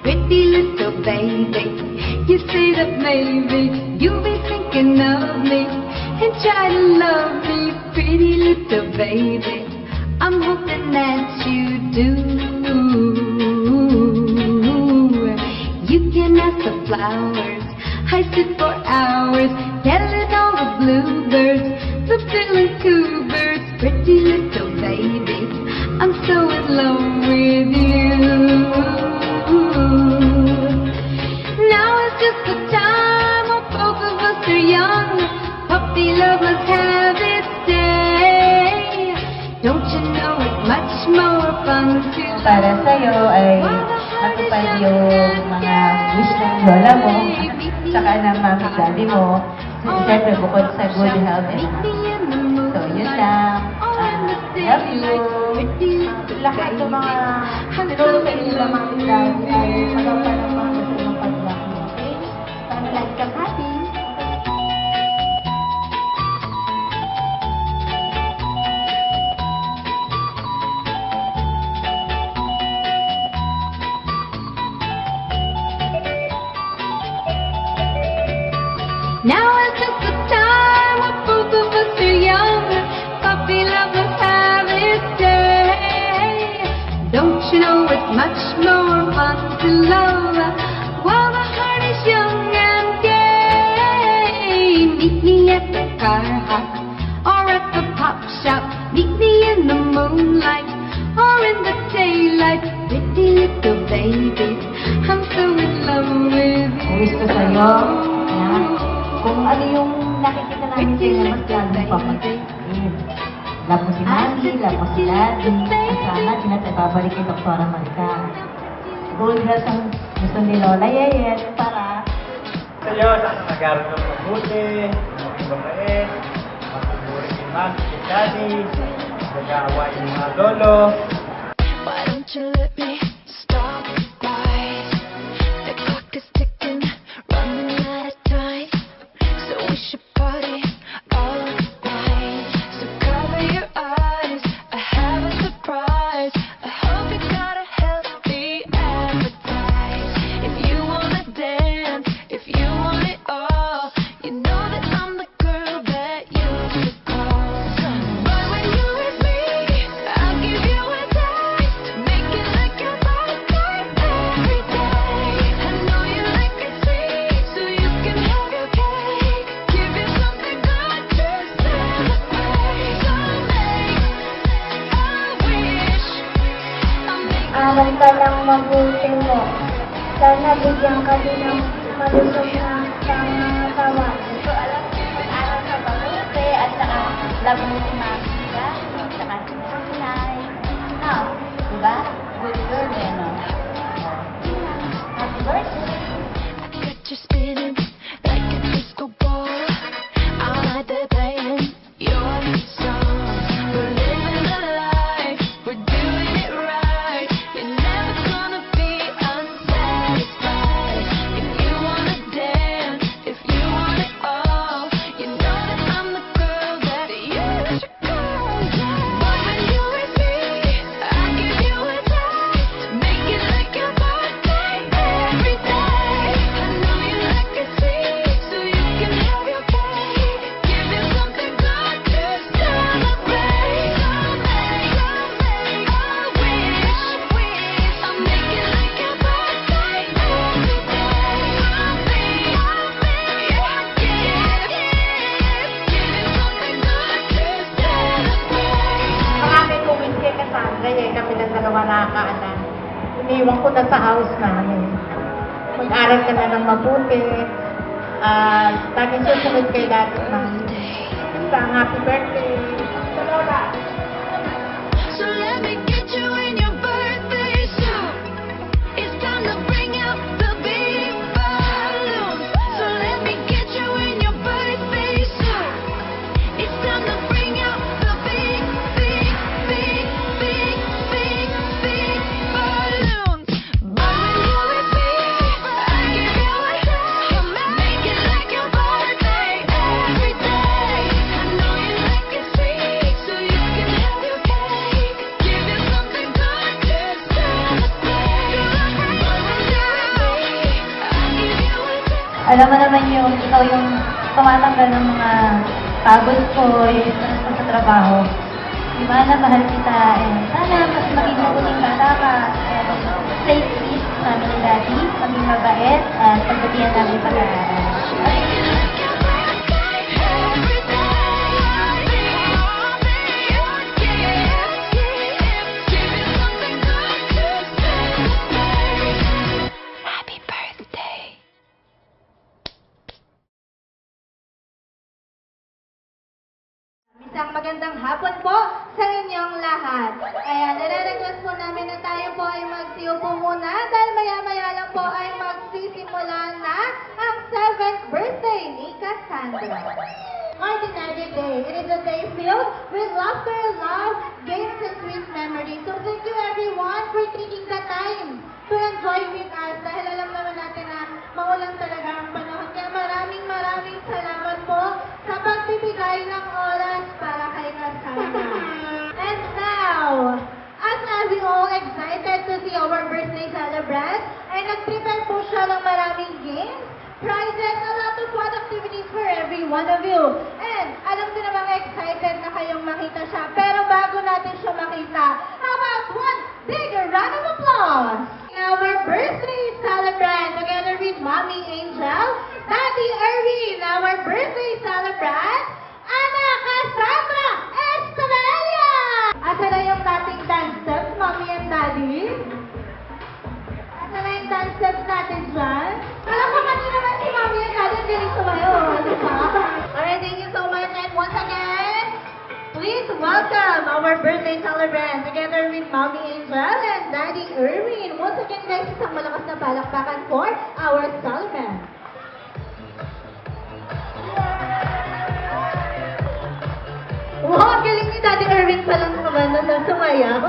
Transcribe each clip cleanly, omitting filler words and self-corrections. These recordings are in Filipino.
pretty little baby. You say that maybe you'll be thinking of me and try to love me, pretty little baby. I'm hoping that you do. You can ask the flowers, I sit for hours, yelling all the bluebirds, the bill and coo birds, pretty little baby. I'm so in love with you. Now is just the time when both of us are young. Puppy love must have its day. Don't you know it's much more fun to Para sa'yo ay natupad yung mga wish ng lola mo, saka ng mami daddy mo. Siyempre, bukod sa good health. So, yun lang. Love you. Lahat ng mga tinulong sa inyo ng mga daddy ay magawa ng mga gusto ng paglaki. Okay? Sana lagi kang happy. Now is just the time when both of us are young. Puppy love must have its day. Don't you know it's much more fun to love while the heart is young and gay. Meet me at the car hop or at the pop shop. Meet me in the moonlight or in the daylight. Pretty little baby, I'm so in love with you. Wish ko sa'yo, kung ano yung nakikita namin sa'yo, mas lalong papagin. Love mo si Mami, love mo si Daddy, at sana babalik kay Dr. Marica. Good health ang gusto ni Lola Yeyet para sa'yo, sana nag-aaral ng mabuti, maging mabait, magpupuri kay Mami, kay Daddy, nag-aaway yung mga lolo. Why don't you let me stop right? The clock is ticking, running out of time. So we should party all night. So cover your eyes, I have a surprise. I hope you got a healthy appetite. If you wanna dance, if you want it all, you know that I'm the girl that you should call. But when you're with me, I'll give you a taste, make it like your birthday every day. I know you like it sweet, so you can have your cake. Give you something good to celebrate. So make a wish, I'll make Aral ka lang mabuti mo. Sana bigyan ka din ng malusog na pangangatawan. So, alam mo, mag-aral ka mabuti at saka love mo si Mami, at saka si Nanay. No, diba? Good girl, eh, no? Happy birthday! I got you spinning like a disco ball. I'm out there playing your song. We're living the life, we're doing it right. You're never gonna be unsatisfied. If you wanna dance, if you want it all, you know that I'm the girl that you should call. But when you're with me, I'll give you a taste, make it like your birthday every day. I know you like it sweet, so you can have your cake. Give you something good to celebrate. So make a wish, I'll make it like your birthday every day. I'll be your gift. Give you something good to celebrate. Marami tuwin kay Cassandra, eh, kami na dalawa nakakaanan. Iniwan ko na sa house namin. Mag-aral ka na ng mabuti. Laging susunod kay Daddy at Mami. Basta, happy birthday! Sa Lola! So let me get you in your birthday suit. It's time to bring out the big balloons. So let me get you in your birthday suit. It's time to bring out the big, big, big, big, big, big balloons. But when you're with me, I give you a taste, make it like your birthday every day. I know you like it sweet. alam mo naman yung ikaw yung tumatanggal ng mga pagod ko, yung stress ko sa trabaho. Diba na mahal kita, and sana mas maging mabuting bata ka, and stay sweet sa amin ni Daddy, maging mabait, at pagbutihan namin pag-aaral. Happy birthday. Isang magandang hapon po sa inyong lahat. Kaya nare-request po namin na tayo po ay magsiupo muna dahil maya-maya lang po ay magsisimula na ang 7th birthday ni Cassandra. Ordinary day. It is a day filled with laughter, love, games, and sweet memories. So thank you everyone for taking the time to enjoy with us dahil alam naman natin na maulan talaga ang panahon. Kaya maraming salamat po sa pagbibigay ng oras para kay Cassandra. And now, as we all excited to see our birthday celebrant, ay nag-prepare po siya ng maraming games, prizes, a lot of fun activities for every one of you. And alam ko namang excited na kayong makita siya. Pero bago natin siya makita, how about one big round of applause? Our birthday celebrant, together with Mommy Angel, Daddy Erwin, our birthday celebrant, Ana Cassandra Estabella! Asa na yung dating dance steps, Mommy and Daddy? Asa na yung dance steps natin dyan? Alam ko kanina naman si Mommy and Daddy galing sumayo, di ba? Alright, thank you so much. And once again, please welcome our birthday celebrant together with Mommy Angel and Daddy Erwin. Once again, guys, isang malakas na palakpakan for our celebrant. Wow, ang galing ni Daddy Erwin palang naman na sumayaw.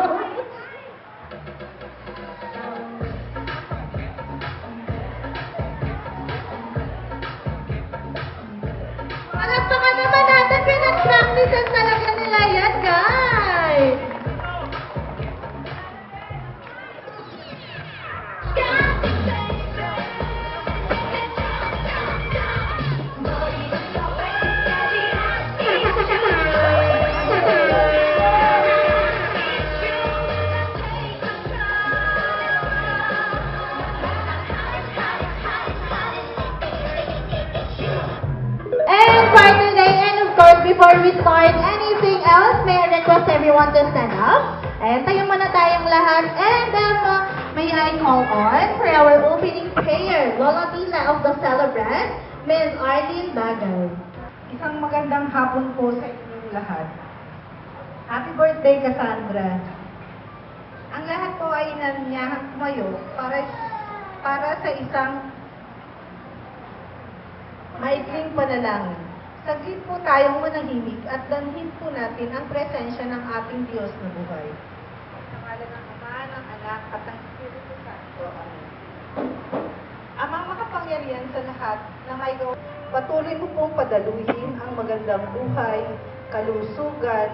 Palakpakan naman natin, pinag-practicean talaga nila yan, guys. And for today, and of course, before we start anything else, may I request everyone to stand up. And tayo muna tayong lahat. And may I call on for our opening prayer, Lola Tita of the celebrant, Ms. Arlene Bagay. Isang magandang hapon po sa inyong lahat. Happy birthday, Cassandra. Ang lahat po ay inanyahan tumayo para sa isang maikling panalangin. Saglit po tayong manahimik at danhin po natin ang presensya ng ating Diyos na buhay. Sa ngalan ng Ama, ng Anak, at ng Espiritu Santo. Amen. Amang makapangyarihan sa lahat na may gawa, patuloy mo pong padaluhin ang magandang buhay, kalusugan,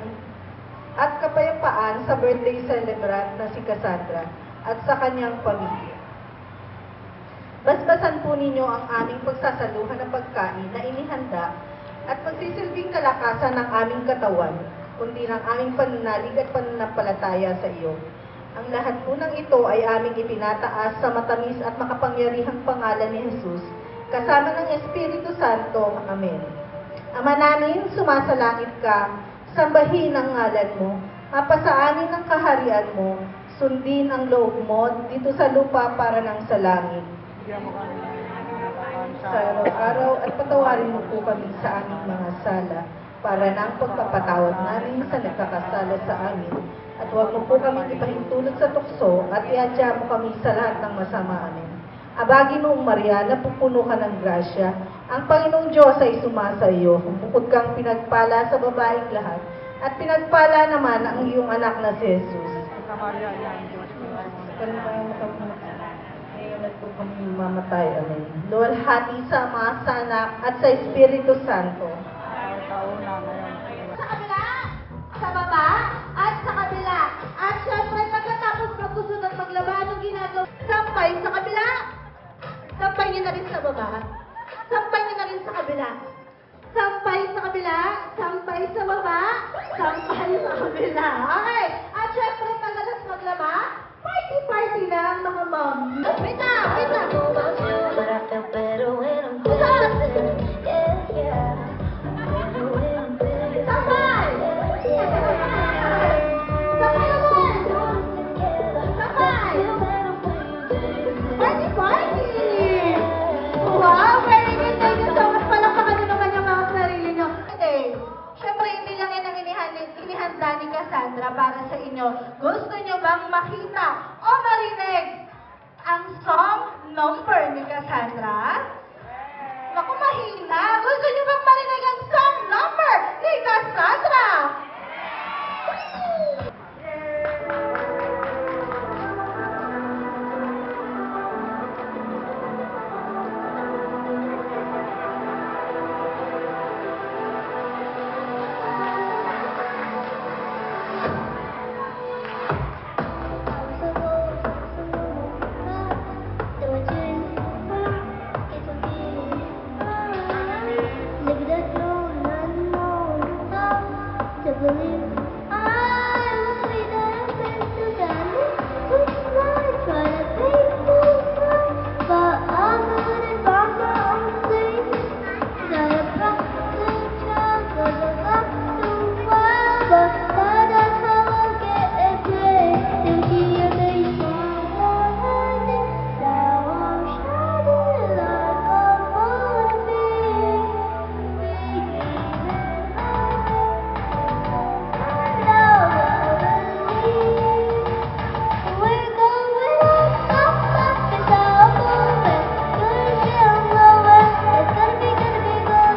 at kapayapaan sa birthday celebrant na si Cassandra at sa kanyang pamilya. Basbasan po ninyo ang aming pagsasaluhan ng pagkain na inihanda at magsisilbing kalakasan ng aming katawan, kundi ng aming pananalig at pananampalataya sa iyo. Ang lahat po ng ito ay aming ipinataas sa matamis at makapangyarihang pangalan ni Jesus, kasama ng Espiritu Santo. Amen. Ama namin, sumasalangit ka, sambahin ang ngalan mo, mapasa amin ang kaharian mo, sundin ang loob mo dito sa lupa para ng sa langit. Sa araw-araw at patawarin mo po kami sa aming mga sala para ng pagpapatawad namin sa nagkakasala sa amin. At huwag mo po kami ipahintulot sa tukso at iadya mo kami sa lahat ng masama amin. Abagi noong Maria, napupuno ka ng grasya. Ang Panginoong Diyos ay sumasa iyo. Bukod kang pinagpala sa babaeng lahat. At pinagpala naman ang iyong anak na si Jesus. Ngayon po kami mamatay. Amen. Luwalhati sa Ama, sa Anak, at sa Espiritu Santo. Sa kabila, sa baba, at sa kabila. At syempre, pagkatapos magsusunod maglaba, anong ginagawa? Sampay sa kabila. Sampay niyo na rin sa baba. Sampay niyo na rin sa kabila. Sampay sa kabila, sampay sa baba, sampay sa kabila. Okay. At syempre, madalas maglaba, party-party lang mga mom. Wait na, wait na. But I feel better when I'm dancing. Yeah, yeah. Better when I'm dancing. Sampay! Sampay naman! Sampay! Party-party! Wow, very good. Thank you so much. Palakpakan nyo naman yung mga sarili nyo. Okay. Syempre, hindi lang yan ang inihanda ni Cassandra para sa inyo. Gusto nyo bang makita o marinig ang song number ni Cassandra? Naku, mahina. Gusto nyo bang marinig ang song number ni Cassandra?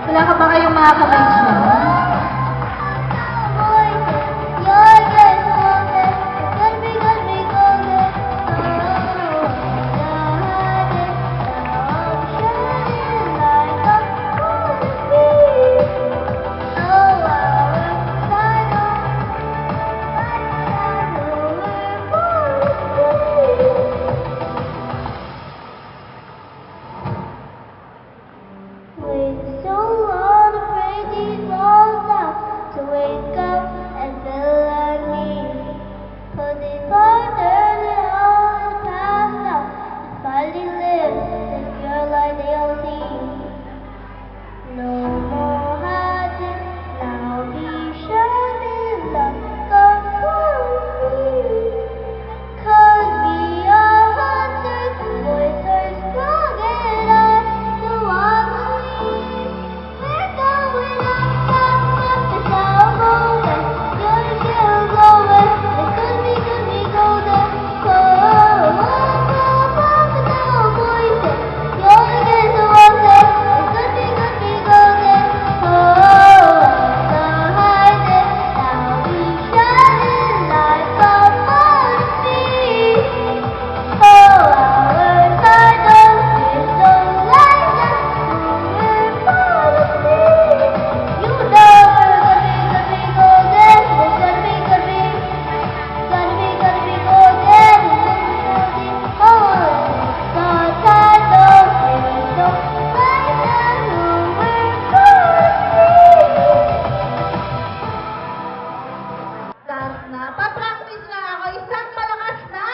Wala ka ba kayong mga kamay dyan? Waited so long to pray these walls down, to wake up and feel like me. Put these partners in all the past now, and finally live this girl like they all see. No more hiding, now be shining like a me. 'Cause we are hunters, voices strong and I so I believe we're going up, up, up. It's our moment. Your shill's over. It could be golden. Oh, up, up, up. It's our voices. You're against the water. It could be golden. Oh, the hiding. Now we shining like a me. Oh, our title is so light that we're policy. You know we're gonna be golden. We're gonna be golden. Oh, the title is so light that we're policy. Start na. Pa-practice na ako. Isang malakas na!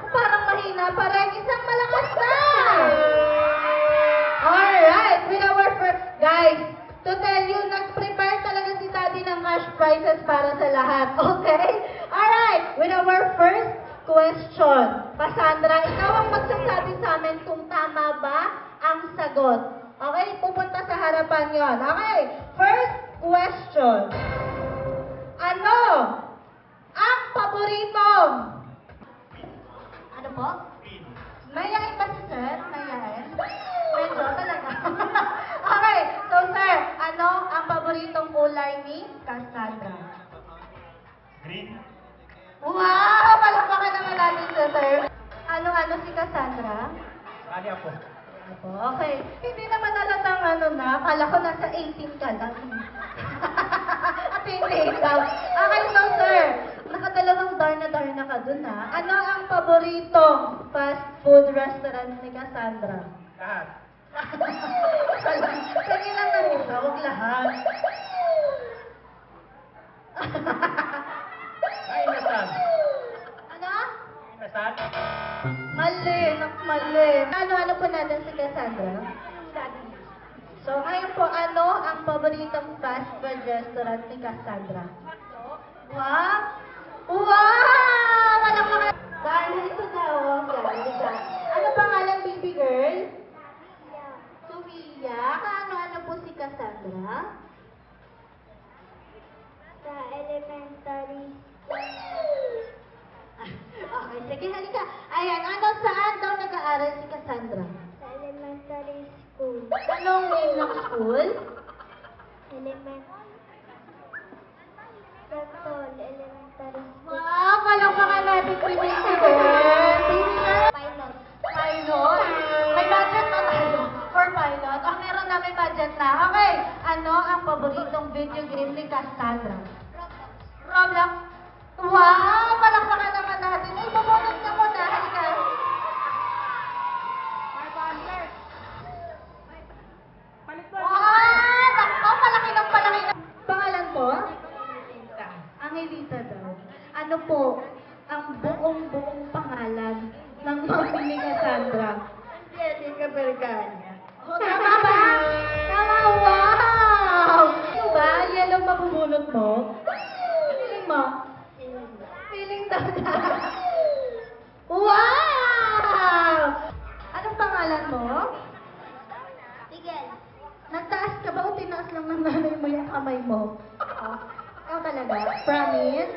Parang mahina pa rin. Isang malakas na! Alright. With our first... Guys, to tell you, nag-prepare talaga si Daddy ng cash prizes para sa lahat. Okay? Alright. With our first question. Cassandra, ikaw ang magsasabi sa amin kung tama ba ang sagot. Okay? Pupunta sa harapan yon. Okay? First question. Ano ang paboritong? Ano po? Mayayain ba si sir? Mayayain? Medyo talaga. Okay, so sir, ano ang paboritong kulay ni Cassandra? Green. Wow! Palakpakan naman natin sa sir. Ano si Cassandra? Sali ako. Ako, okay. Hindi naman nalatang ano na. Akala ko nasa 18 ka lang. At hindi daw. Okay, so sir. Nakadalawang dar na ka dun ha. Ano ang paboritong fast food restaurant ni Cassandra? Lahat. Sige lang na rin. Huwag lahat. Ay, nasaan? Ano? Nasaan? Mali, mali. Ano po natin si Cassandra? So, ngayon po, ano ang paboritong fast food restaurant ni Cassandra? Wow! Wow! Walang mga... Dahil ito daw, Ganda. Ano pangalan, baby girl? Sofia. Kaano-ano po si Cassandra? Sa elementary Okay, sige, halika. Ayan, saan daw nag-aaral si Cassandra? sa elementary school. Anong name ng school? Bentol Elementary School. Wow, palakpakan natin si Baby Girl. Baby Girl. Pilot. Pilot. May budget na tayo for pilot. Ang meron namin budget na. Okay, ano ang paboritong video game ni Cassandra? Roblox. Wow, palakpakan naman natin. Uy, babunot ka muna. Halika. Wow, nako, palaki ng palaki. Pangalan po? Angelita daw. Ano po ang buong pangalan ng mami ni Cassandra? Jessica Berganya. Oh, tama ba? Tama, wow! Ano ba? Yellow mabubunot mo? Feeling mo? Feeling daw na. Wow! Anong pangalan mo? Miguel. Nagtaas ka ba o tinaas lang ng nanay mo yung kamay mo? Oh, ikaw talaga? Promise?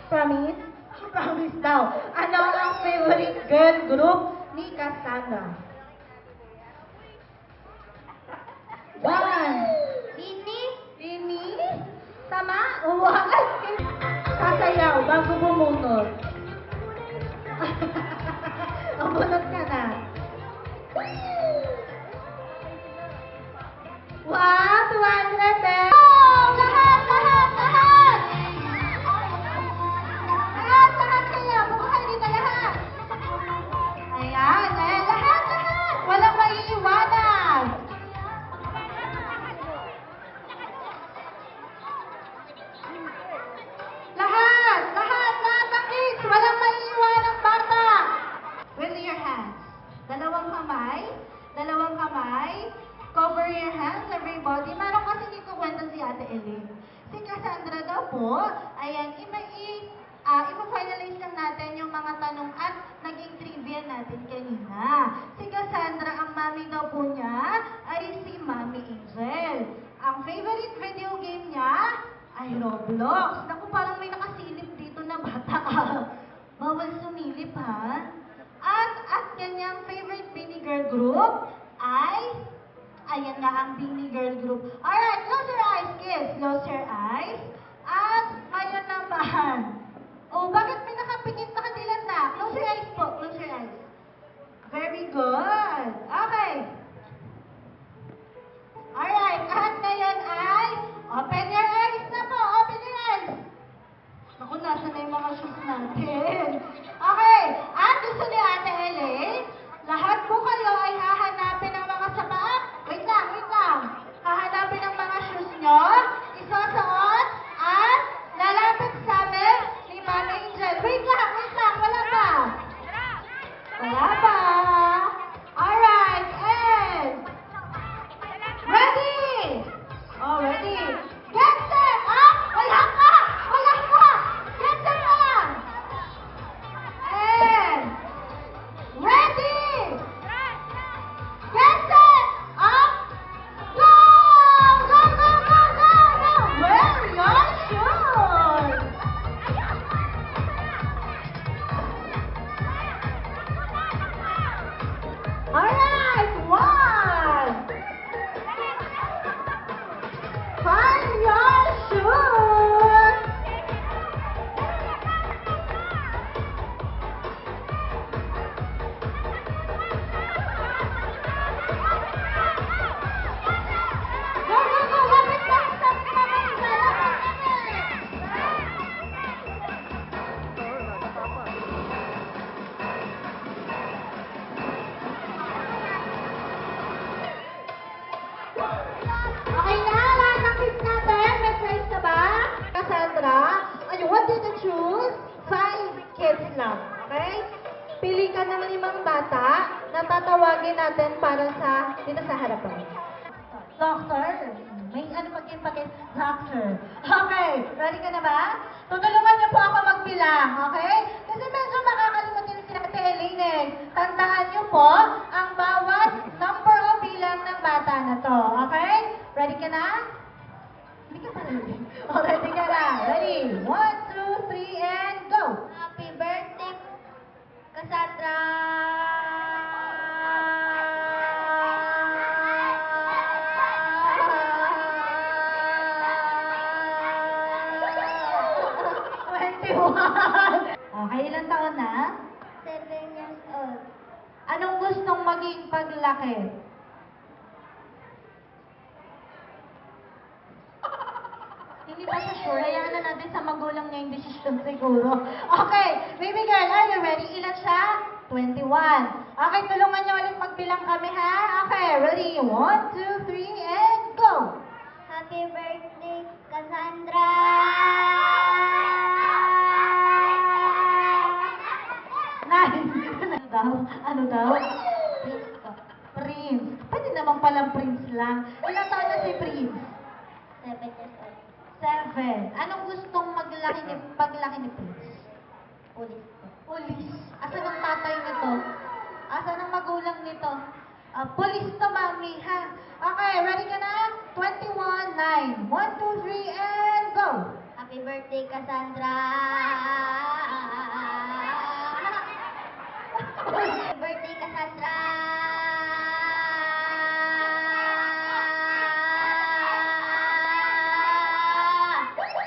Promise? Promise daw. Ano ang favorite girl group ni Cassandra? One. Mini. Ini? Tama? Wow! Sasayaw bago bumunot. Bumunot ka na. Wow! 200 eh! Lahat! Lahat! Lahat! Lahat! Lahat kayo! Bukahay dito lahat! Ayan! Ayan! Lahat! Lahat! Walang maiiwanan! Lahat! Lahat! Lahat ng kids! Walang maiiwanang bata! With your hands. Dalawang kamay. Dalawang kamay. Cover your hands, everybody. Meron kasi dito kwento si Ate Ellen. Si Cassandra daw po, ayan, ipa-finalize lang natin yung mga tanong at naging trivia natin kanina. Si Cassandra, ang mami daw po niya ay si Mami Angel. Ang favorite video game niya ay Roblox. Naku, parang may nakasilip dito na bata. Bawal sumilip, ha? At kanyang favorite Beanie Girl group ay... Ayan nga ang Beanie Girl group. Alright, close your eyes, kids. Close your eyes. At ngayon naman. Oh, bakit may nakadilat na? Close your eyes po. Close your eyes. Very good. Okay. Alright, at ngayon ay open your eyes na po. Open your eyes. Naku, nasa na yung mga shoes natin. Okay, at gusto ni Ate Ellen, lahat po kayo ay hahanapin ng mga sapaat. Wait lang. Hahanapin ang mga shoes nyo, isusuot, at lalapit sa amin ni Mami Angel. Wait lang, wala pa. Okay? Pili ka ng 5 bata na tatawagin natin para sa dito sa harapan. Doctor. May ano pagkin doctor. Okay, ready ka na ba? Tutulungan niyo po ako magbilang, okay? Kasi medyo makakalimutin si Ate Elaine eh. Tandaan niyo po ang bawat number o bilang ng bata na to, okay? Ready ka na? Hindi ka pa ready. Oh, ready ka na. Ready? 1, 2, 3, and go! Happy birthday, Cassandra! Okay, ilang taon na? 7 years old. Anong gustong maging paglaki? Hindi pa siya sure. Hayaan na natin sa magulang niya yung decision siguro. Okay, baby girl, are you ready? Ilan siya? 21. Okay, tulungan niyo ulit magbilang kami ha? Okay, ready? 1, 2, 3, and go! Happy birthday, Cassandra! Nine. Ano daw? Prince. Pwede naman palang Prince lang. Ilang taon na si Prince? 7 years old. 7. Anong gustong paglaki ni Prince? Police po. Police. Asan ang tatay nito? Asan ang magulang nito? Police to, mami, ha? Okay, ready ka na? 21, 9. 1, 2, 3, and go! Happy birthday, Cassandra! Happy birthday, Cassandra!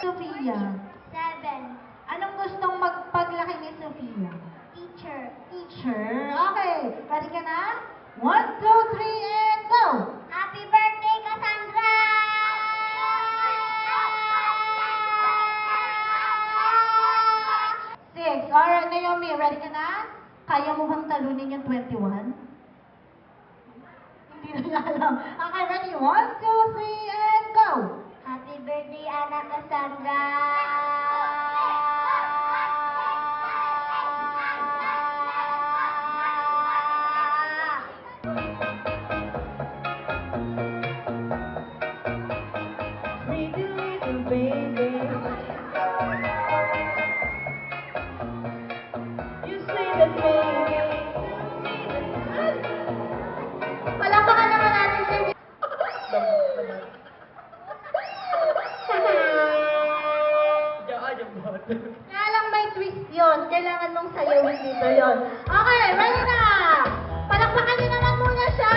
Sophia. 7. Anong gustong magpaglaki ni Sophia? Teacher. Teacher. Okay, ready ka na? 1, 2, 3, and go! Happy birthday, Cassandra! 6. Alright, Naomi, ready ka na? Kaya mo bang talunin yung 21? Hindi na niya alam. Okay, ready? 1, 2, 3, and go! Happy birthday, anak Cassandra! Pretty little baby, you say that baby. Palakpakan naman natin si Kaya lang may twist yun. Kailangan mong sayawin dito yun. Okay, ready na! Palakpakan niyo naman muna siya!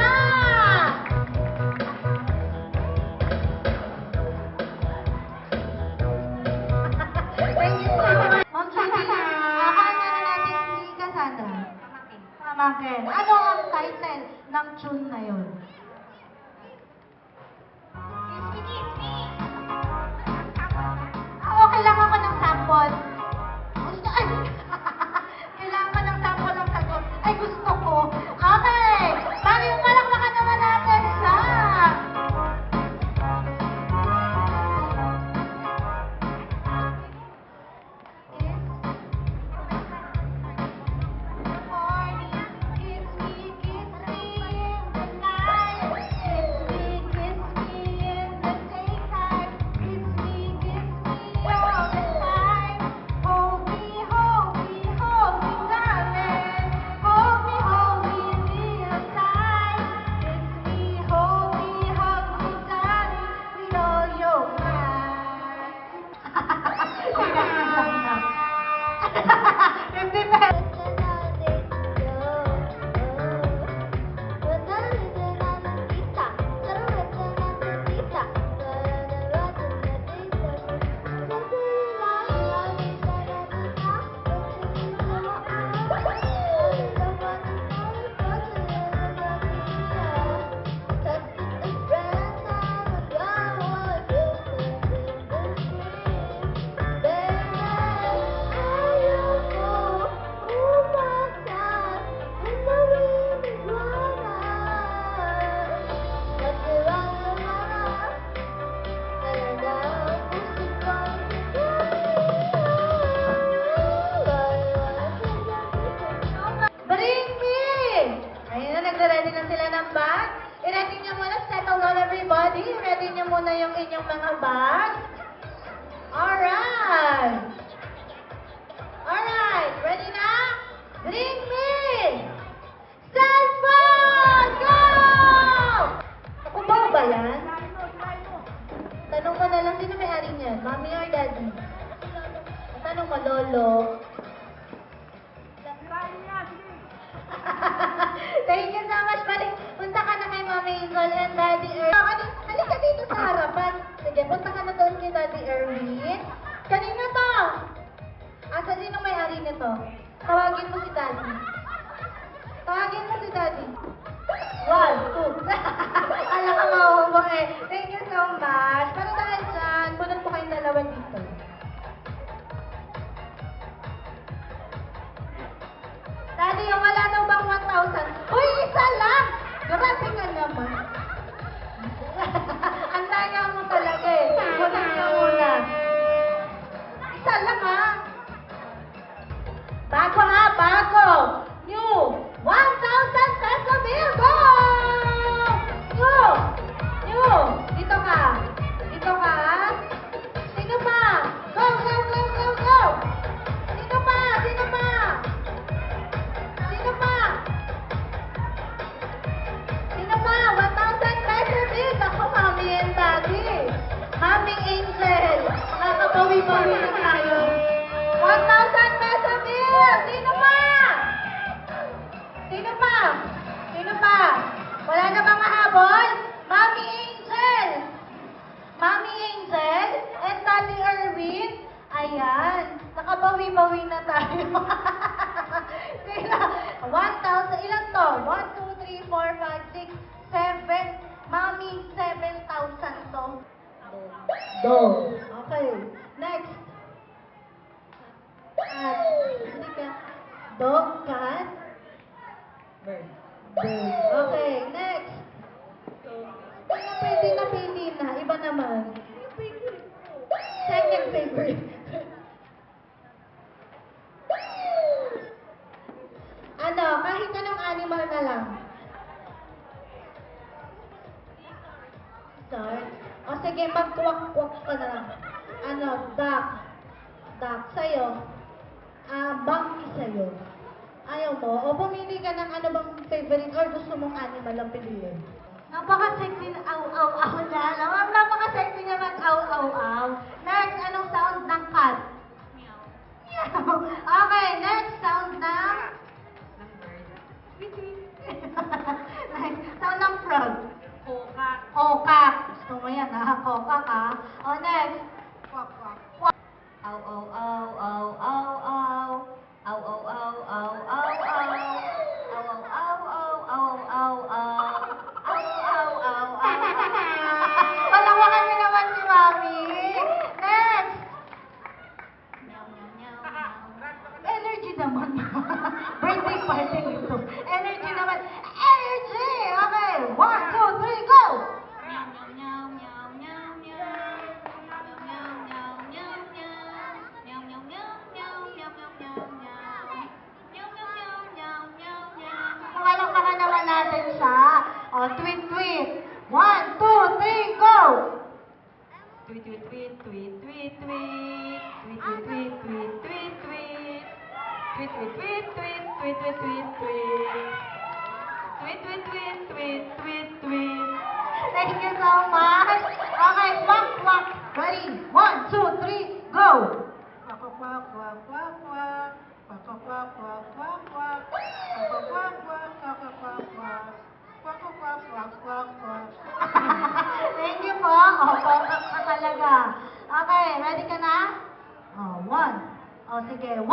Thank you so much. Ma'am Judy, ano na natin si Cassandra? Pamangkin. Ano ang title ng tune na yun? Kailangan ko ng sample. Gusto, ay! Kailangan ko ng sample ng sagot. Ay, gusto ko. Okay! Palakpakan naman natin siya! Kiss me in the night. Kiss me in the daytime. Kiss me all the time. ready niyo muna. Settle down everybody. Ready niyo muna yung inyong mga bags. Alright. Alright. Ready na? Bring me! Cellphone! Go! Ako ba yan? Tanong mo na lang, sino may-ari niyan? Mommy or daddy? Tanong mo, lolo. Thank you so much, buddy. Punta ka na kay Mommy Hazel and Daddy Erwin. Halika dito sa harapan. Sige, punta ka na doon kay Daddy Erwin. Kanina to? Asa sino may-ari nito? Tawagin mo si Daddy. Tawagin mo si Daddy. 1, 2. Alam ka mahubo eh. Thank you so much. Pero dahil dyan, bunot po kayong dalawa dito. Daddy, wala daw bang 1,000? Uy, isa lang! Grabe ka naman. Ang daya mo talaga eh. Bunot ka muna. Isa lang ha. Bago ha, bago. New. 1,000 peso bill. Go! New. New. Dito ka. Dito ka. Sino pa? Go, go, go, go, go. Sino pa? Sino pa? Sino pa? Sino pa? 1,000 peso bill. Ako, Mommy and Daddy. Mommy Angel. Nakakabawi-bawi na tayo. 1,000 peso bill. Sino pa? Sino pa? Sino pa? Wala na bang mahabol? Mommy Angel. Mommy Angel and Daddy Erwin. Ayan. Nakabawi-bawi na tayo. Sila. 1,000. Ilan to? 1, 2, 3, 4, 5, 6, 7. Mommy, 7,000 to. Do. Okay. Next. Cat. Hindi ka. Dog, cat. Bird. Bird. Okay, next. Pwede na pili na. Iba naman. Second favorite. Ano, kahit anong animal na lang. Start. O sige, mag-kwak-kwak ka na lang. Ano, duck. Duck. Sa'yo. Monkey sa'yo. Ayaw mo? O pumili ka ng ano bang favorite or gusto mong animal ang piliin? Napaka-sexy na aw-aw-aw na. Napaka-sexy niya mag-aw-aw-aw. Next, anong sound ng cat? Meow. Meow. Okay, next sound ng bird. Next, sound ng frog. Koka. Koka. Gusto mo yan ha? Koka ka. O next. Kwak, kwak, kwak. Aw, aw, aw, aw, aw, aw. Aw, aw, aw, aw, aw, aw. Aw, aw, aw, aw, aw, aw, aw. Aw, aw, aw, aw. Palawakan niyo naman si Mami. Next. Meow, meow, meow, meow. Energy naman. Birthday party nito. Energy naman. Energy! Okay. 1, 2, 3, go! Meow, meow, meow, meow, meow. Meow, meow, meow, meow, meow. Meow, meow, meow, meow, meow, meow, meow, meow. Meow, meow, meow, meow, meow, meow. Palakpakan naman natin siya. O, tweet, tweet. 1, 2, 3, go! Tweet, tweet, tweet, tweet, tweet, tweet. Tweet, tweet, tweet, tweet, tweet, tweet. Tweet, tweet, tweet, tweet, tweet, tweet, tweet, tweet. Tweet, tweet, tweet, tweet, tweet, tweet. Thank you so much. Okay, quack, quack. Ready? 1, 2, 3, go! Quack, quack, quack, quack, quack. Quack, quack, quack, quack, quack, quack. Quack, quack, quack, quack, quack, quack, quack. Quack, quack, quack, quack, quack. Thank you po. O, quack ka talaga. Okay, ready ka na? Oh, 1. O, sige. 1.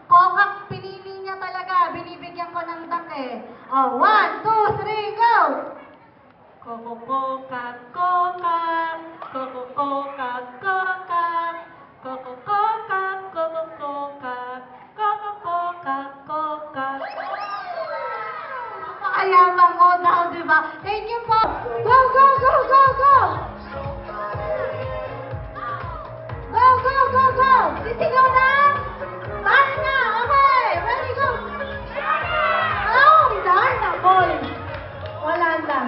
Kokak, pinili niya talaga. Binibigyan ko ng duck eh. O, 1, 2, 3, go! Koko, kokak, kokak. Koko, kokak, kokak. Koko, kokak, koko, kokak. Koko, kokak, kokak. Napakayabang ko daw, di ba? Thank you po. Go, go, go, go, go! Go, go, go, go! Sisigaw na! Bye na! Okay! Ready, go! Oh, darn na, boy! Wala na.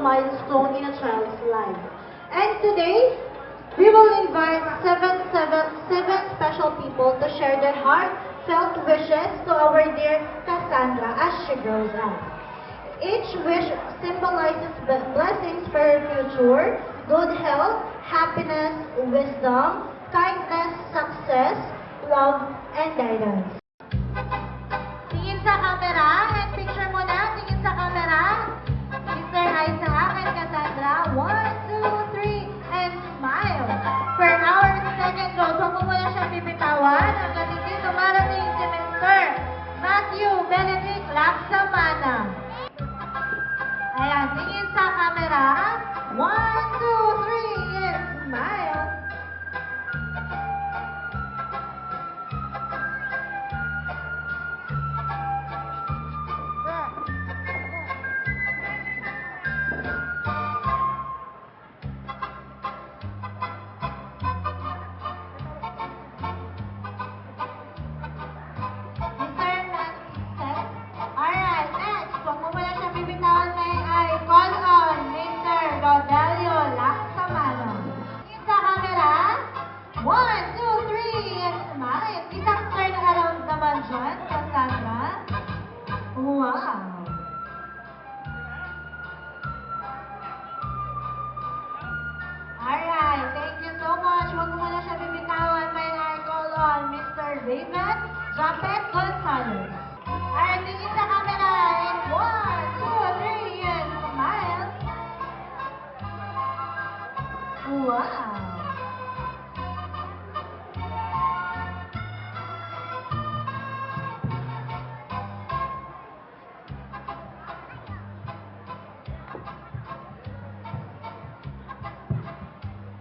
milestone in a child's life. And today, we will invite seven special people to share their heartfelt wishes to our dear Cassandra as she grows up. Each wish symbolizes blessings for her future, good health, happiness, wisdom, kindness, success, love, and guidance. Tingin sa camera and picture mo na. Tingin sa camera. Mr. Isaac and Cassandra. 1, 2, 3, and smile. For our second row, huwag mo muna siya pipitawan. Hanggang hindi dumarating si Mr. Matthew Benedict Laksamana. Ayan, tingin sa camera. 1, 2, 3, and smile. Mr. Nancy, alright, next. Huwag mo muna siya bibitawan, may I call on Mr. Rodelio Laksamano. Tingin sa camera. 1, 2, 3, and smile. Isang turn around naman dyan, Cassandra. Wow. Alright, thank you so much. Huwag mo muna siya bibitawan, may I call on Mr. Raven Japet Gonzalez. Alright, tingin sa camera. And 1, 2, 3, and smile. Wow.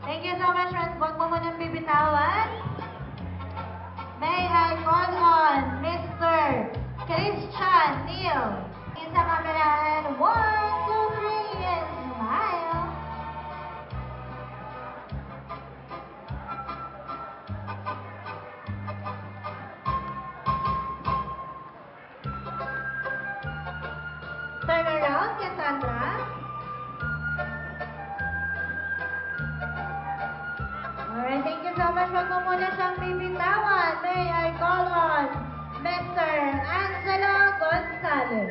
Thank you so much, friends. Huwag mo munang bibitawan. May I call on Mr. Christian Neil. Tingin sa camera and 1, 2, 3, and smile. Turn around, Cassandra. Alright, thank you so much. Huwag mo muna siyang bibitawan. May I call on Mr. Angelo Gonzalez.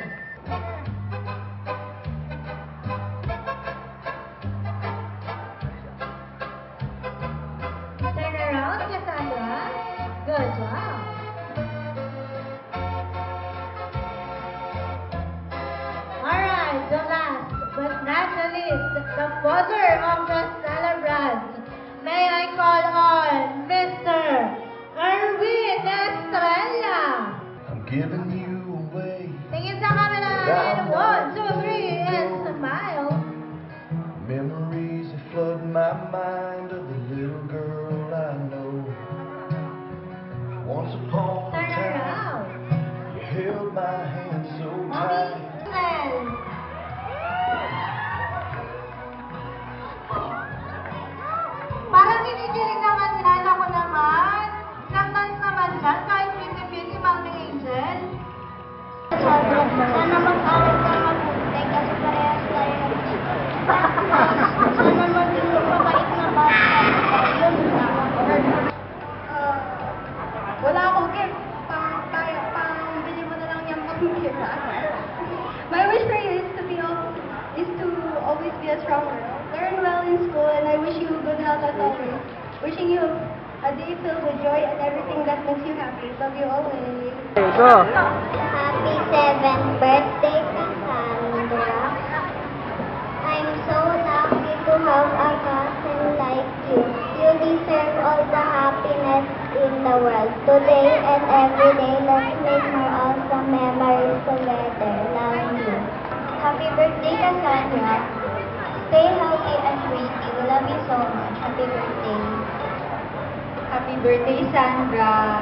Turn around, Cassandra. Good job. Alright, the last but not the least, the father of the celebrant. May I call on Mr. Erwin Estrella. I'm giving you away. Tingin sa camera and 1, 2, 3, and smile. Memories that flood my mind of the little girl I know. Once upon a Turn time, around. you held my hand so Mommy, tight. Glenn. Parang kinikilig naman yan. Ako naman. Naman dyan. Kahit busy-busy, Mami Angel. Sana mag-aral ka mabuti kasi parehas tayo ng gusto. Sana maging mabait na bata. Yun lang. Wala akong gift. Pang-bili mo na lang yung computer. My wish for you is to always be a strong girl. Learn well in school and I wish you good health as always. Wishing you a day filled with joy and everything that makes you happy. Love you always. Happy 7th birthday, Cassandra. I'm so lucky to have a cousin like you. You deserve all the happiness in the world. Today and every day, let's make more awesome memories together. Love you. Happy birthday, Cassandra. Stay healthy and pretty. We love you so much. Happy birthday. Happy birthday, Sandra.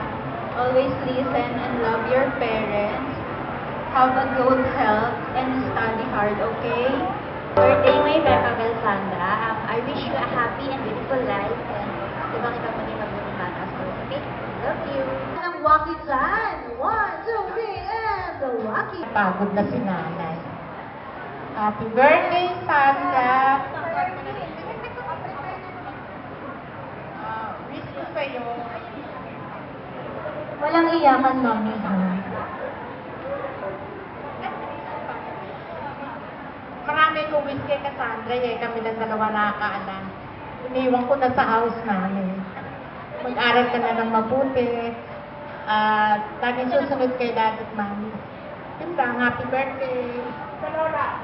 Always listen and love your parents. Have a good health and study hard, okay? Birthday mo yung Bella Sandra. I wish you a happy and beautiful life and diba kita maging mabuting bata sa okay? Love you. Ang waki dyan. 1, 2, 3, and the waki. Pagod na si nanay. Happy birthday, Sandra! Wish ko sa'yo. Walang iyakan, Mami. Marami kong wish kay Cassandra eh. Kami lang dalawa nakakaalam. Iniwan ko na sa house namin. Mag-aral ka na ng mabuti. At laging susunod kay dad at mami. Yun lang, happy birthday. Sa Lola.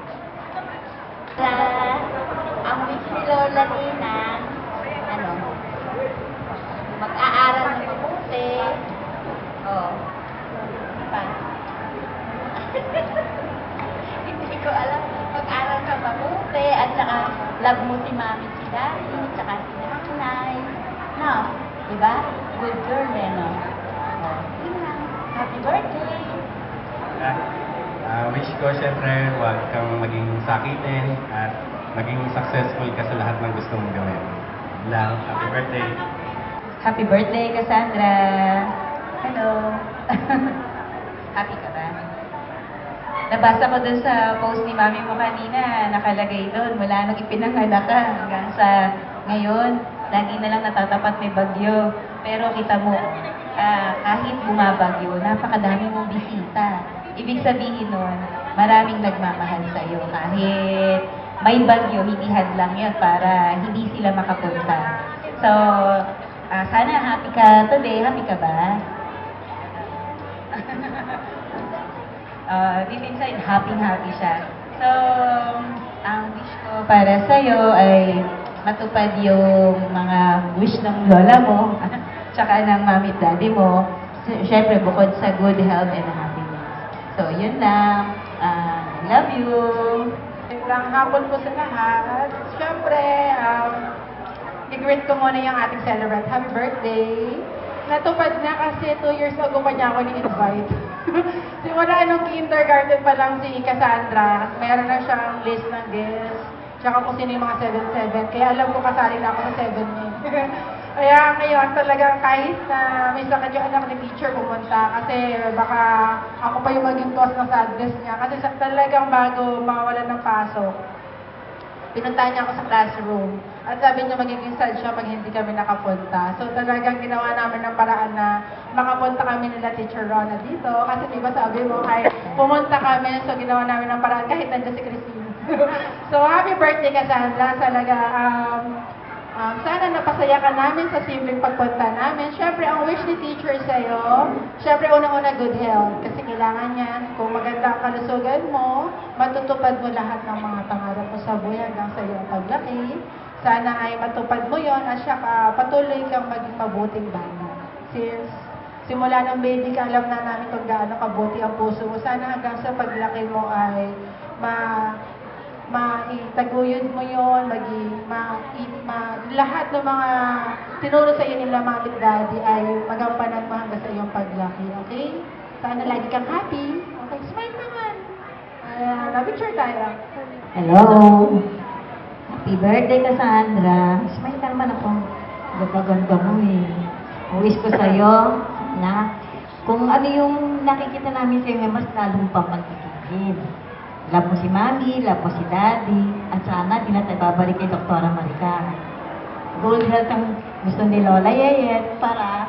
Ang wish ni Lola Nina, mag-aaral na mabuti. Oh. Pa. Hindi ko alam. Mag-aral ka mabuti at saka love mo si mami, si daddy, tsaka si nanay. No? Diba? Good girl eh, no? Oh. Yun lang. Happy birthday! Wish ko syempre huwag kang maging sakitin at maging successful ka sa lahat ng gusto mong gawin. Yun lang. Happy birthday! Happy birthday, Cassandra! Hello! Happy ka ba? Nabasa ko dun sa post ni Mami mo kanina, nakalagay doon, mula nung ipinanganak ka hanggang sa ngayon, lagi na lang natatapat may bagyo. Pero kita mo, kahit bumabagyo, napakadami mong bisita. Ibig sabihin nun, maraming nagmamahal sa'yo. Kahit may bagyo, hindi hadlang yun para hindi sila makapunta. So, sana happy ka today. Happy ka ba? Deep inside, happy siya. So, ang wish ko para sa'yo ay matupad yung mga wish ng lola mo, tsaka ng mami at daddy mo. Siyempre, bukod sa good health and happiness. So, yun lang. Love you. Magandang hapon po sa lahat. Siyempre, i-greet ko muna yung ating celebrant. Happy birthday! Natupad na kasi 2 years ago pa niya ako ni-invite. Simula nung kindergarten pa lang si Cassandra, meron na siyang list ng guests, tsaka kung sino yung mga 7-7. Kaya alam ko kasali na ako sa 7 eh. Kaya ngayon talagang kahit na may sakit yung anak ni teacher pumunta kasi baka ako pa yung maging cause ng sadness niya. Kasi talagang bago mawalan ng pasok, pinuntahan niya ako sa classroom. At sabi niya magiging sad siya pag hindi kami nakapunta. So talagang ginawa namin ng paraan na makapunta kami nila Teacher Rona dito. Kasi diba sabi mo, ay pumunta kami. So ginawa namin ng paraan kahit nandiyan si Christine. So happy birthday Cassandra. Talaga, sana napasaya ka namin sa simpleng pagpunta namin. Siyempre, ang wish ni teacher sa'yo, siyempre unang-una good health. Kasi kailangan yan, kung maganda ang kalusugan mo, matutupad mo lahat ng mga pangarap mo sa buhay hanggang sa iyong paglaki. Sana ay matupad mo yon at saka patuloy kang maging mabuting bata. Since simula ng baby ka, alam na namin kung gaano kabuti ang puso mo. Sana hanggang sa paglaki mo ay maitaguyod mo yon, lahat ng mga tinuro sa iyo nila mami at daddy ay magampanan mo hanggang sa iyong paglaki. Okay? Sana lagi kang happy. Okay, smile naman. Picture tayo. Hello! Happy birthday, Cassandra. Smile ka naman ako. Ganda-ganda mo eh. Ang wish ko sa'yo na kung ano yung nakikita namin sa'yo ngayon, mas lalong pang magkikigil. Love mo si Mami, love mo si Daddy, at sana di na tayo babalik kay Dr. Maricar. Good health ang gusto ni Lola Yeyet para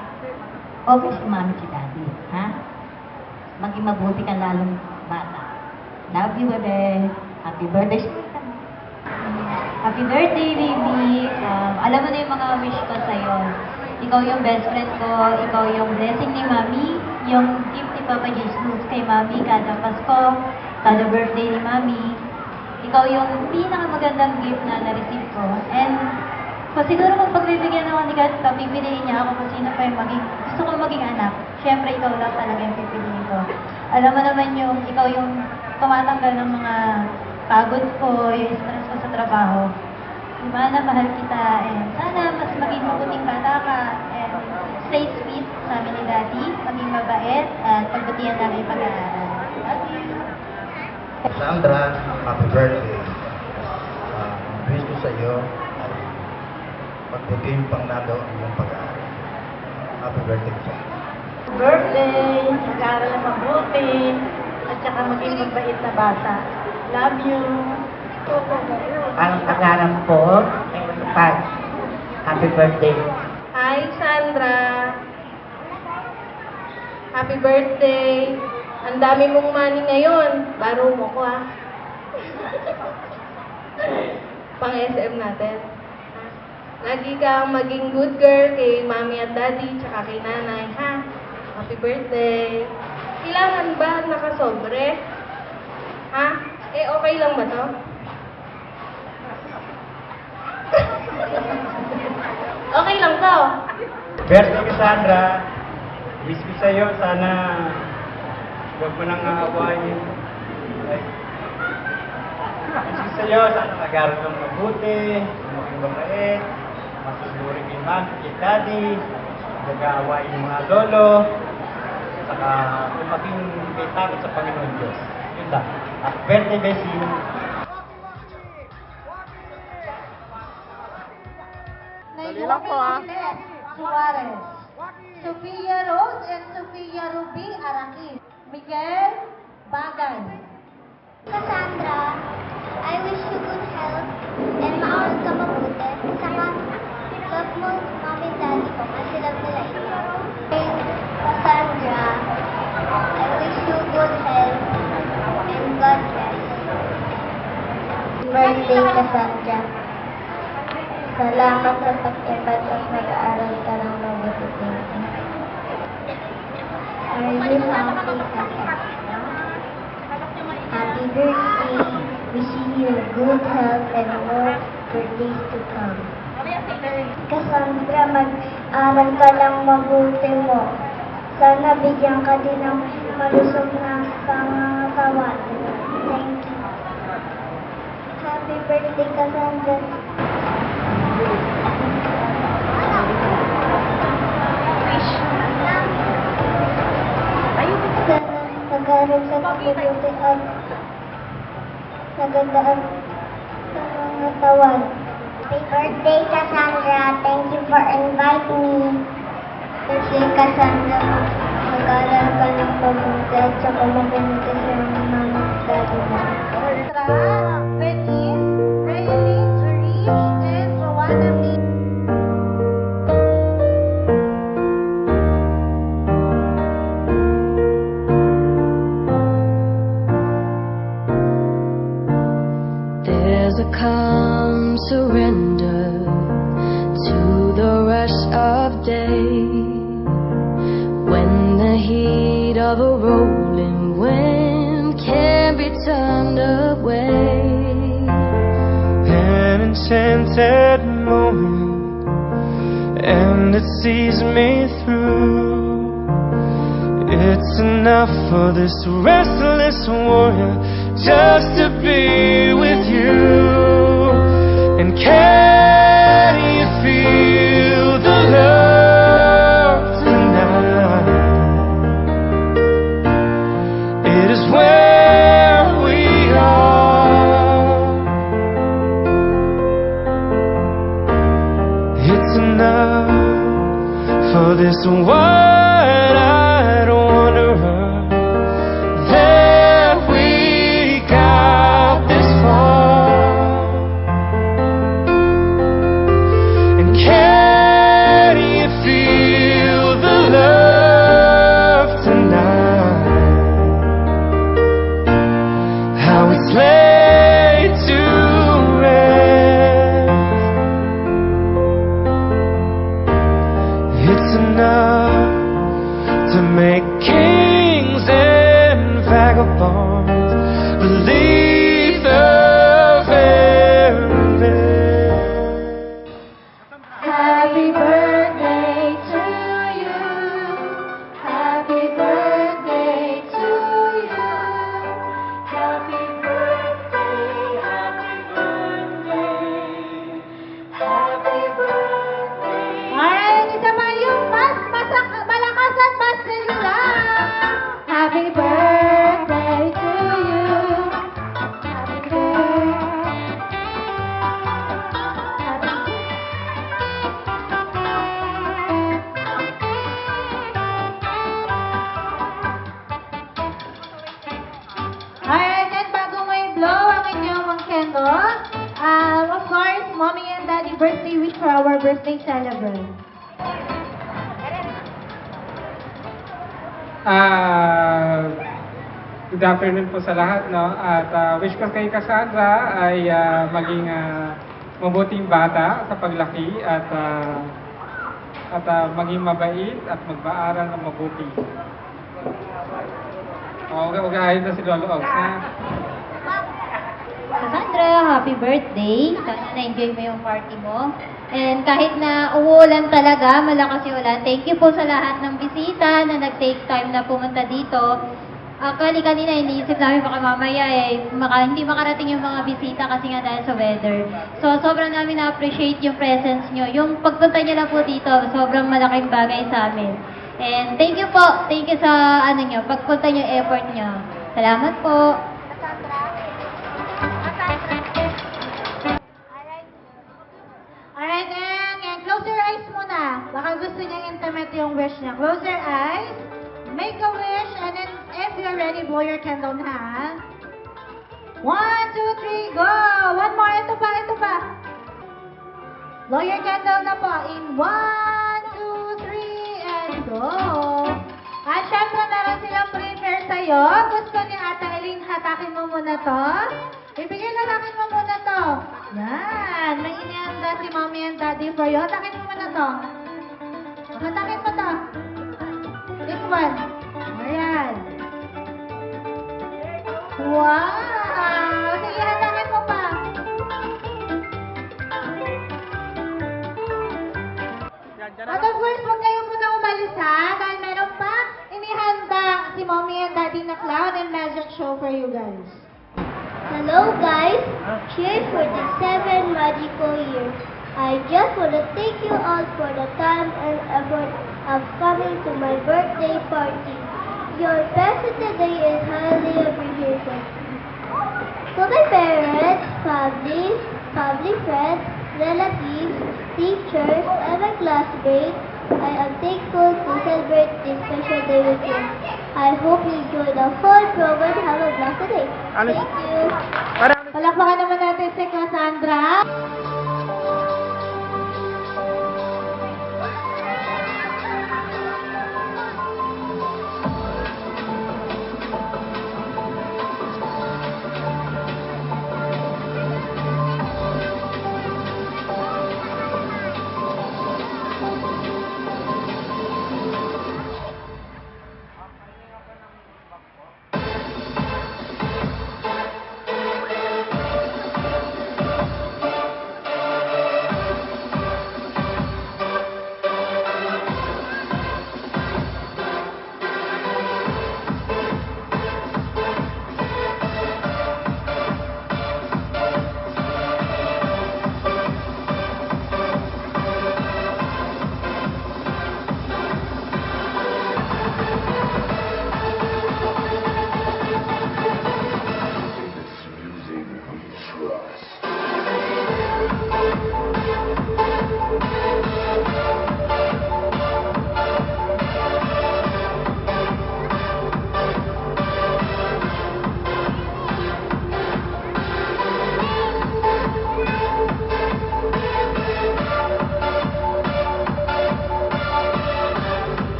okay si Mami si Daddy. Ha? Maging mabuti ka lalong bata. Love you, bebe. Happy birthday. Happy birthday, baby! Alam mo na yung mga wish ko sa'yo. Ikaw yung best friend ko, ikaw yung blessing ni Mami, yung gift ni Papa Jesus kay Mami kada Pasko, kada birthday ni Mami. Ikaw yung pinakamagandang gift na na-receive ko. And kung siguro kung pagbibigyan ako ni God, papipiliin niya ako kung sino pa yung gusto ko maging anak. Siyempre, ikaw lang talaga yung pipiliin ko. Alam mo naman yung, ikaw yung tumatanggal ng mga pagod ko, yung stress ko sa trabaho. Diba na mahal kita, and sana mas maging mabuting bata ka, and stay sweet sa amin ni Daddy, maging mabait, at pagbutihan namin yung pag-aaral. Love you! Sandra, happy birthday. Wish ko sa iyo ay magputing pang nado ang iyong pag-aaral. Happy birthday sa iyo. Birthday! Mag-aaral na mabuti, at saka maging mabait na bata. Love you! Ang pangarap ko ay matupad. Happy birthday. Hi, Sandra. Happy birthday. Ang dami mong money ngayon. Baro mo ko, ah. Pang SM natin. Ha? Lagi kang maging good girl kay mami at daddy, tsaka kay nanay, ha? Happy birthday. Kailangan ba nakasobre? Ha? Eh, okay lang ba to? Okay lang to. Birthday Cassandra, wish ko sa'yo, sana huwag mo nang aawayin. Ay. Wish ko sa'yo, sana mag-aral kang mabuti, maging mabait, masusurin kay mami, kay daddy, nag-aawayin yung mga lolo, saka maging may takot sa Panginoon Diyos. Yun lang. Happy birthday, Bessie! Dali lang po, ha? Suarez. Sofia Rose and Sofia Ruby Araquis. Miguel Bagay. Cassandra, I wish you good health and maaral ka mabuti. Saka, love mo mami and daddy ko kasi love nila ikaw. Cassandra, I wish you good health and God bless. Birthday, Cassandra. Salamat sa pag-ibat at nag-aaral ka ng mabuti. Are you happy, Cassandra? Happy birthday. Wishing you good health and more birthdays to come. Cassandra, mag-aral ka lang mabuti mo. Sana bigyan ka din ng malusog na pangangatawan. Thank you. Happy birthday, Cassandra. Sana nag-aral ka ng mabuti at nagandaan sa mga tawan. Happy birthday, Cassandra. Thank you for inviting me. Birthday, Cassandra. Mag-aral ka ng mabuti at saka mabuti sa mga daddy mo. Benin, Raylene, Jerish, and Rowana May. There's a calm surrender to the rush of day when the heat of a rolling wind can be turned away. An enchanted moment, and it sees me through. It's enough for this restless warrior just to be with you. And can you feel the love tonight? It is where we are. It's enough for this wide-eyed wanderer that we got this far. And can you feel the love tonight? How it's laid to rest. It's enough to make kings and vagabonds believe the very best. Happy birthday to you. Happy birthday to you. Happy birthday, happy birthday. Happy birthday. Alright, isa pa yung mas malakas at mas regular. Happy birthday to you. Happy birthday. Alright, and bago may blow ang inyong mga candle, birthday wish for our birthday celebrant? Good afternoon po sa lahat, no? At wish ko kay Cassandra ay maging mabuting bata sa paglaki at maging mabait at mag-aaral ng mabuti. Ugahin na si Lolo Ogs, ha? Cassandra, happy birthday. Sana na-enjoy mo yung party mo. And kahit na uulan talaga, malakas yung ulan, thank you po sa lahat ng bisita na nag-take time na pumunta dito. Kanina iniisip namin baka mamaya hindi makarating yung mga bisita kasi nga dahil sa weather. So sobrang namin na-appreciate yung presence nyo. Yung pagpunta nyo lang po dito, sobrang malaking bagay sa amin. And thank you po. Thank you sa pagpunta nyo, effort nyo. Salamat po. Alright, and close your eyes muna. Baka gusto niyang intimate yung wish niya. Close your eyes. Make a wish, and then if you're ready, blow your candle na. 1, 2, 3, go! One more. Ito pa. Blow your candle na po. In 1, 2, 3, and go! At syempre, meron silang prepare sa'yo. Gusto ni Ate Eileen, hatakin mo muna to. Ibigay lalakin mo muna to. Yan. May inihanda si Mommy and Daddy for you. Hatakin mo muna to. Hatakin mo to. This one. Ayan. Wow! Sige, hatakin mo pa. At of course, huwag kayo muna umalis ha. Dahil meron pa inihanda si Mommy and Daddy na clown and magic show for you guys. Hello guys, cheers for the 7 magical years. I just want to thank you all for the time and effort of coming to my birthday party. Your presence today is highly appreciated. To my parents, family friends, relatives, teachers, and my classmates, I am thankful to celebrate this special day with you. I hope you enjoy the whole program and have a blessed day. Thank you. Palakpakan naman natin si Cassandra.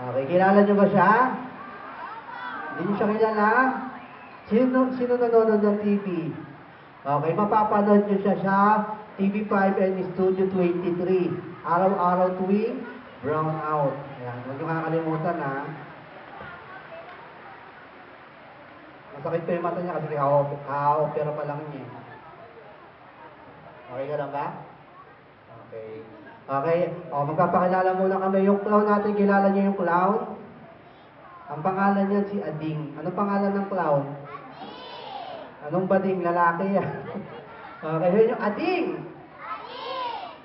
Okay, kilala niyo ba siya? Hindi niyo siya kilala? Sino nanonood ng TV? Okay, mapapanood niyo siya sa TV5 and Studio 23. Araw-araw tuwing brown out. Ayan, huwag niyo kakalimutan ha. Masakit pa yung mata niya kasi ka-opera pa lang niya. Okay ka lang ba? Okay. Okay, magpapakilala muna kami. Yung clown natin, kilala niyo yung clown? Ang pangalan niya si Ading. Anong pangalan ng clown? Anong bading? Lalaki yan. Okay, yun yung Ading.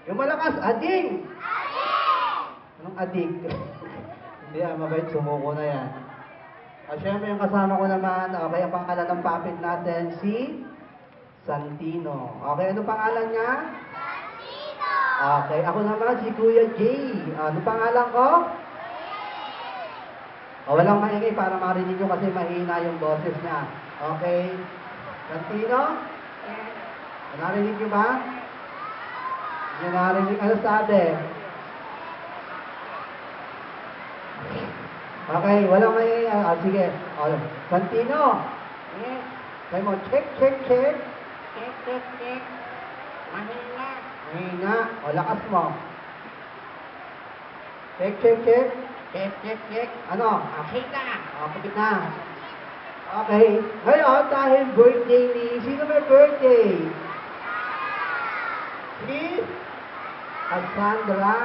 Yung malakas, Ading. Anong adik? Hindi mabait, sumuko na yan. Siyempre yung kasama ko naman, okay, ang pangalan ng puppet natin, si Santino. Okay, ano pangalan niya? Okay, ako naman si Kuya Jay. Ano pangalan ko? Walang maingay para marinig nyo kasi mahina yung boses niya. Okay. Santino? Narinig nyo ba? Hindi narinig. Ano sabi? Okay, walang maingay. Sige. Santino? Sabi mo, check, check, check. Check, check, check. Mahina. Mahina. O, lakas mo. Check, check, check. Check, check, check. Ano? Okay na. Okay na. Okay. Ngayon, dahil birthday ni... Sino may birthday? Si? Cassandra.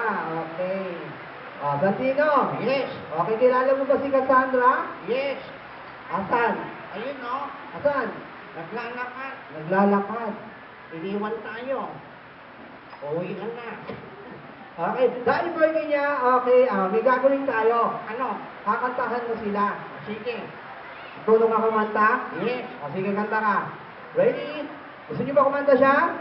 Okay. O, Santino? Yes. Okay, kilala mo ba si Cassandra? Yes. Asan? Ayun, no? Asan? Naglalakad. Naglalakad. Iniwan tayo. Uwi ka na. Okay, dahil birthday niya, okay, may gagawin tayo. Ano? Kakantahan mo sila. Sige. Tulong ka kumanta? Yes. O sige, kanta ka. Ready? Gusto niyo ba kumanta siya?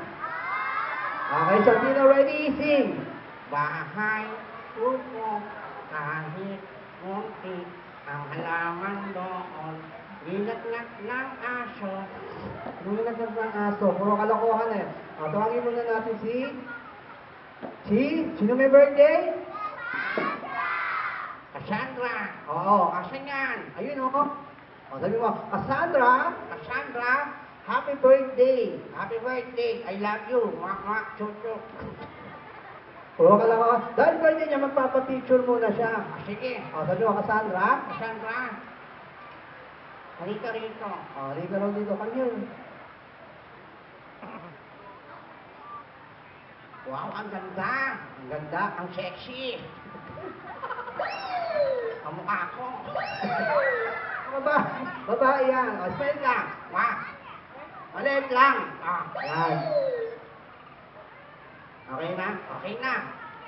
Okay, Santino, ready? Sing! Bahay, pupo, kahit munti, ang halaman doon, nilagnat ng aso. Nilagnat ng aso, puro kalokohan eh. O, tawagin muna natin sino may birthday? Cassandra. Oo, asan yan? Ayun o. O, sabi mo, Cassandra, happy birthday. Happy birthday. I love you. Mwak, mwak, chuchuk. Puro ka lang ako. Dahil birthday niya, magpapapicture muna siya. Sige. O, sabi mo, Cassandra. Halika rito. O, halika raw dito. Come here. Wow, ang ganda. Ang ganda. Ang sexy. Ang mukha ko. Babae yan. O, smile lang. Wow. Maliit lang. Yan. Okay na? Okay na.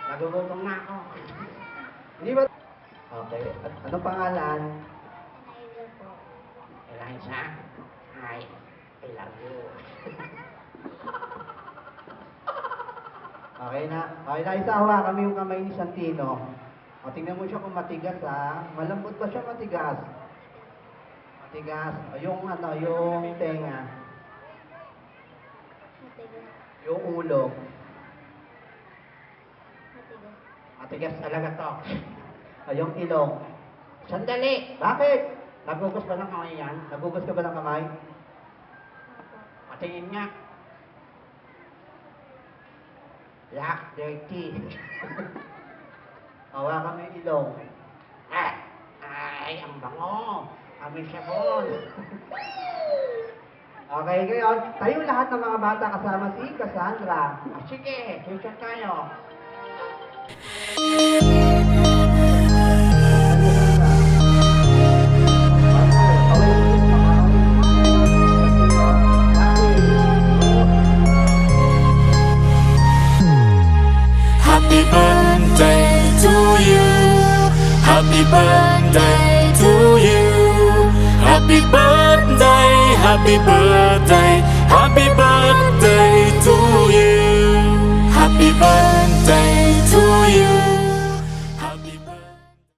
Nagugutom na ako. Hindi ba? Okay. At anong pangalan? Eliza. Hi. I love you. Okay na. Okay na. Isawa kami yung kamay ni Santino. O, tingnan mo siya kung matigas ha. Malambot ba siya matigas? Matigas. O, yung tenga. Yung ulo. Matigas talaga to. O, yung ilong. Sandali! Bakit? Nagugos ba ng kamay yan? Nagugos ka ba ng kamay? Patingin nga. Black, dirty. Hawakan mo yung ilong. Ay, ang bango. Kami sabon. Okay, ngayon, tayo lahat ng mga bata kasama si Cassandra. Sige, future tayo. Happy birthday to you. Happy birthday to you. Happy birthday, happy birthday, happy birthday.